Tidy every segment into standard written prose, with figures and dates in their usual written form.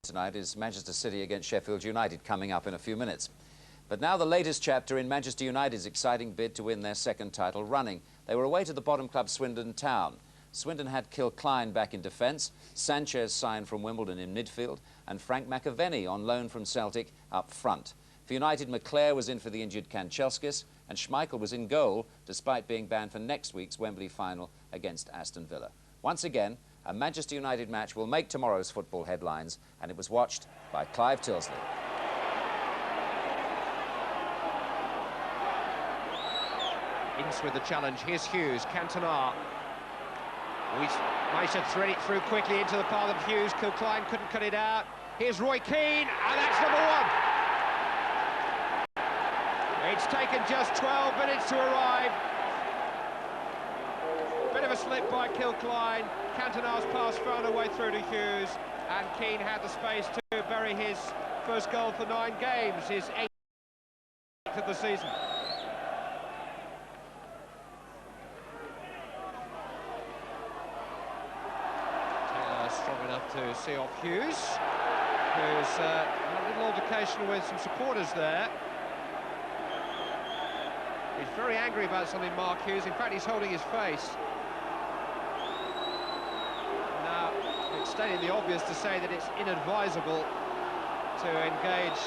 Tonight is Manchester City against Sheffield United, coming up in a few minutes. But now the latest chapter in Manchester United's exciting bid to win their second title running. They were away to the bottom club Swindon Town. Swindon had Kilcline back in defence, Sanchez signed from Wimbledon in midfield, and Frank McAvenny on loan from Celtic up front. For United, McClair was in for the injured Kanchelskis, and Schmeichel was in goal, despite being banned for next week's Wembley final against Aston Villa. Once again, a Manchester United match will make tomorrow's football headlines, and it was watched by Clive Tilsley. Ince with the challenge. Here's Hughes, Cantona. We managed to thread it through quickly into the path of Hughes. Kilcline couldn't cut it out. Here's Roy Keane, and that's number one. It's taken just 12 minutes to arrive. Bit of a slip by Kilcline. Cantona's pass found a way through to Hughes, and Keane had the space to bury his first goal for 9 games, his 8th of the season. Taylor strong enough to see off Hughes, who's had a little altercation with some supporters there. He's very angry about something, Mark Hughes. In fact, he's holding his face. Now, it's stating the obvious to say that it's inadvisable to engage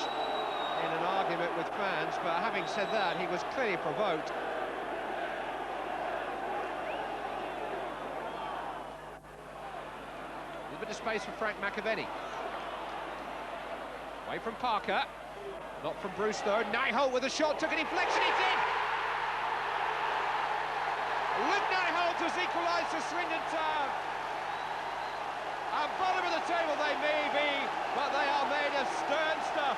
in an argument with fans, but having said that, he was clearly provoked. A little bit of space for Frank McAvenny. Away from Parker. Not from Bruce, though. Nyholt with a shot, took a deflection, it's in! Luke Nyholt has equalised for Swindon Town. At bottom of the table they may be, but they are made of stern stuff.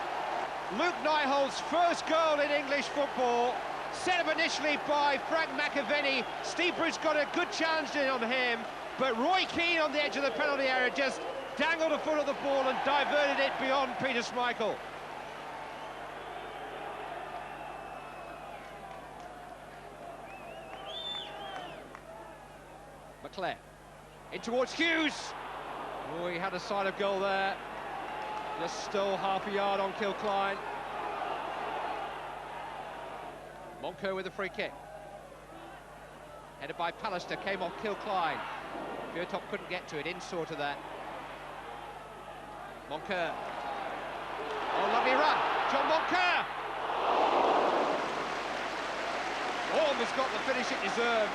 Luke Nyholt's first goal in English football, set up initially by Frank McAvenny. Steve Bruce got a good challenge in on him, but Roy Keane on the edge of the penalty area just dangled a foot of the ball and diverted it beyond Peter Schmeichel. McClair in towards Hughes. Oh, he had a sight of goal there. Just stole half a yard on Kilcline. Monco with a free kick. Headed by Pallister, came off Kilcline. Björtop couldn't get to it, in sort of that. Monker. Oh, lovely run. John Monker. Almost got the finish it deserved.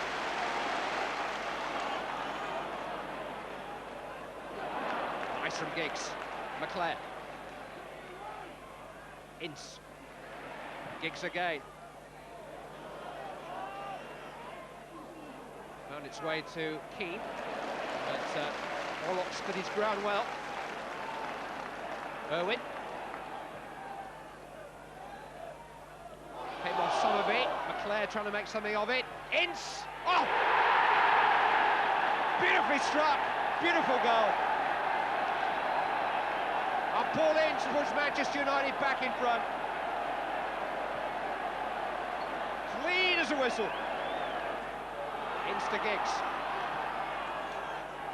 Nice from Giggs. McClair. Ince. Giggs again. Found its way to Keane, but Orlock stood his ground well. Irwin. Came off some of it. McClair trying to make something of it. Ince! Oh! Beautifully struck. Beautiful goal. And Paul Ince puts Manchester United back in front. Clean as a whistle. Ince to Giggs.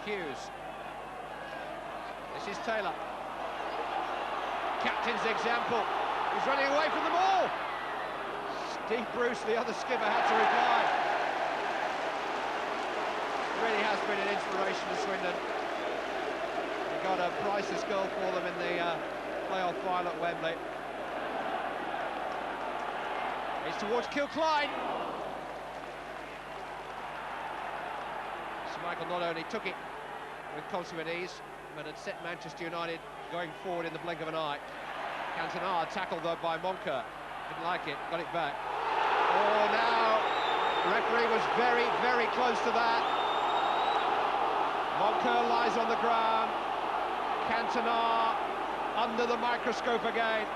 Hughes. This is Taylor. Captain's example. He's running away from them all. Steve Bruce, the other skipper, had to reply. Really has been an inspiration to Swindon. He got a priceless goal for them in the playoff final at Wembley. It's towards Kilcline. Schmeichel not only took it with consummate ease, but had set Manchester United going forward in the blink of an eye. Cantona tackled though by Monker. Didn't like it, got it back. Oh, now the referee was very, very close to that. Monker lies on the ground. Cantona under the microscope again.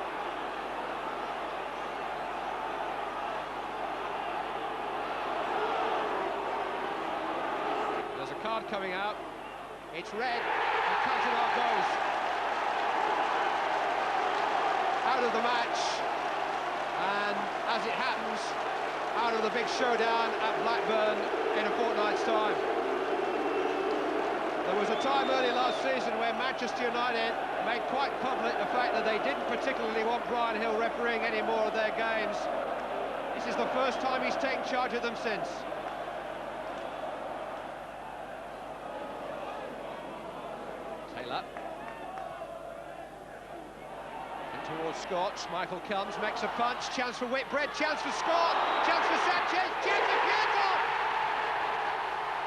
There's a card coming out. It's red, and Cantona goes out of the match, and as it happens, out of the big showdown at Blackburn in a fortnight's time. There was was a time early last season where Manchester United made quite public the fact that they didn't particularly want Brian Hill refereeing any more of their games. This is the first time he's taken charge of them since. Taylor. And towards Scott, Michael comes, makes a punch, chance for Whitbread, chance for Scott, chance for Sanchez, chance for Pietro!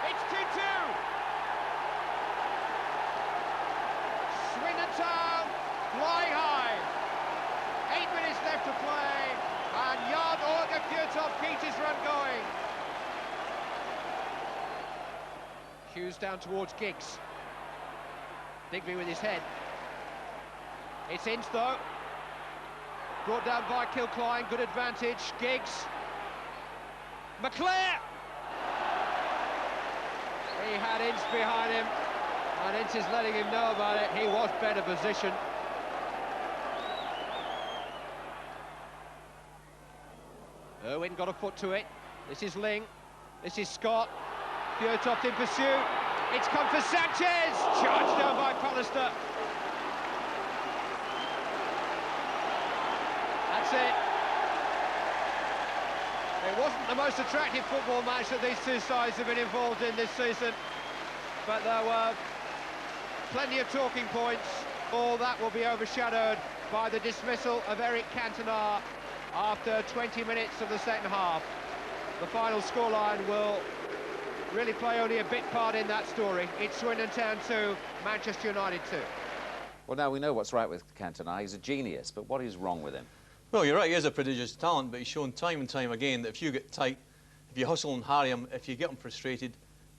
It's 2-2! Swindon Town flying high. 8 minutes left to play, and Jan Orga Fjørtoft keeps his run going. Hughes down towards Giggs. Digby with his head. It's Ince though. Brought down by Kilcline, good advantage. Giggs. McClare! He had Ince behind him, and Ince is letting him know about it. He was better positioned. Irwin got a foot to it. This is Ling. This is Scott. Fjørtoft in pursuit. It's come for Sanchez. Charged down by Pallister. That's it. It wasn't the most attractive football match that these two sides have been involved in this season, but there were plenty of talking points. All that will be overshadowed by the dismissal of Eric Cantona after 20 minutes of the second half. The final scoreline will really play only a bit part in that story. It's Swindon Town 2, Manchester United 2. Well, now we know what's right with Cantona. He's a genius, but what is wrong with him? Well, you're right, he is a prodigious talent, but he's shown time and time again that if you get tight, if you hustle and harry him, if you get him frustrated,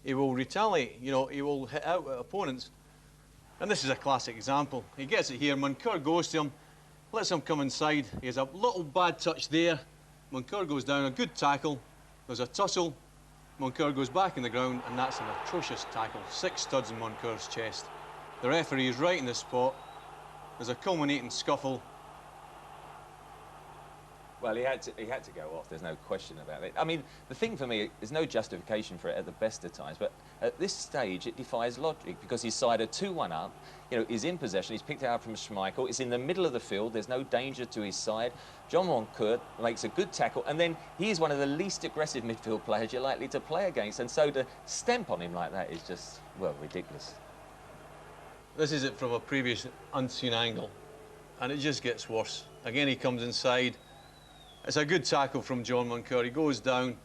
he will retaliate. You know, he will hit out at opponents. And this is a classic example. He gets it here, Moncur goes to him, lets him come inside. He has a little bad touch there. Moncur goes down, a good tackle. There's a tussle. Moncur goes back in the ground, and that's an atrocious tackle. 6 studs in Moncur's chest. The referee is right in the spot. There's a culminating scuffle. Well, he had to go off, there's no question about it. I mean, the thing for me, there's no justification for it at the best of times, but at this stage it defies logic, because his side are 2-1 up, you know, he's in possession, he's picked it out from Schmeichel, it's in the middle of the field, there's no danger to his side. John Moncur makes a good tackle, and then he is one of the least aggressive midfield players you're likely to play against, and so to stamp on him like that is just, well, ridiculous. This is it from a previous unseen angle, and it just gets worse. Again, he comes inside. It's a good tackle from John Moncur. He goes down.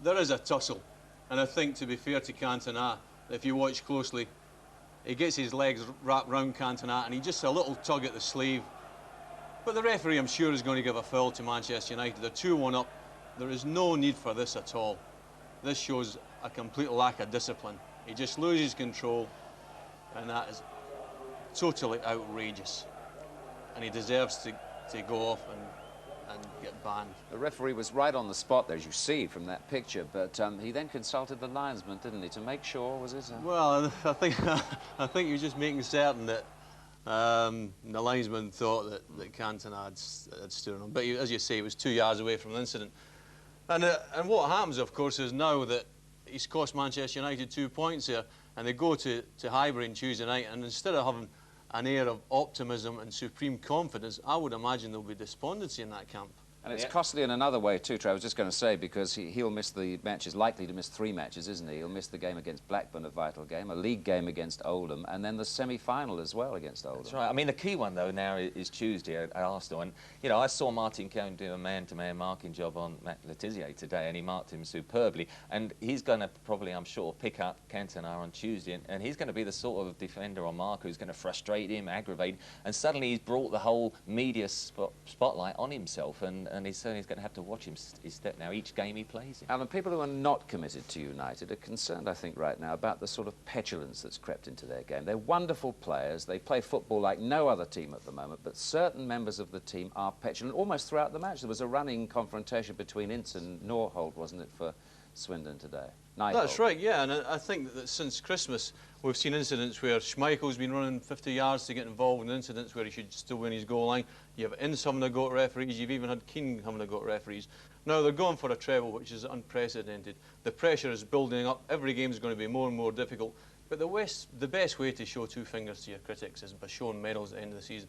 There is a tussle. And I think, to be fair to Cantona, if you watch closely, he gets his legs wrapped round Cantona and he just a little tug at the sleeve. But the referee, I'm sure, is going to give a foul to Manchester United. They're 2-1 up. There is no need for this at all. This shows a complete lack of discipline. He just loses control, and that is totally outrageous. And he deserves to go off and get banned. The referee was right on the spot there, as you see from that picture, but he then consulted the linesman, didn't he, to make sure, was it? Well, I think he was just making certain that the linesman thought that Cantona had stood on him. But as you say, he was 2 yards away from the incident. And what happens, of course, is now that he's cost Manchester United 2 points here, and they go to Highbury on Tuesday night, and instead of having an air of optimism and supreme confidence, I would imagine there'll be despondency in that camp. And it's costly in another way too, Trey. I was just going to say, because he'll miss the matches, likely to miss 3 matches, isn't he? He'll miss the game against Blackburn, a vital game, a league game against Oldham, and then the semi-final as well against Oldham. That's right. I mean, the key one, though, now is Tuesday at Arsenal. And, you know, I saw Martin Cohn do a man-to-man marking job on Matt Letizia today, and he marked him superbly. And he's going to probably, I'm sure, pick up Cantona on Tuesday, and he's going to be the sort of defender or marker who's going to frustrate him, aggravate him, and suddenly he's brought the whole media spotlight on himself, and he's certainly going to have to watch his step now each game he plays in. Alan, people who are not committed to United are concerned, I think, right now about the sort of petulance that's crept into their game. They're wonderful players. They play football like no other team at the moment, but certain members of the team are petulant almost throughout the match. There was a running confrontation between Ince and Norholt, wasn't it, for Swindon today? That's right, yeah, and I think that since Christmas we've seen incidents where Schmeichel's been running 50 yards to get involved in incidents where he should still win his goal line. You have Ince having a go at referees, you've even had Keane having a go at referees. Now they're going for a treble, which is unprecedented. The pressure is building up, every game is going to be more and more difficult. But the best way to show two fingers to your critics is by showing medals at the end of the season.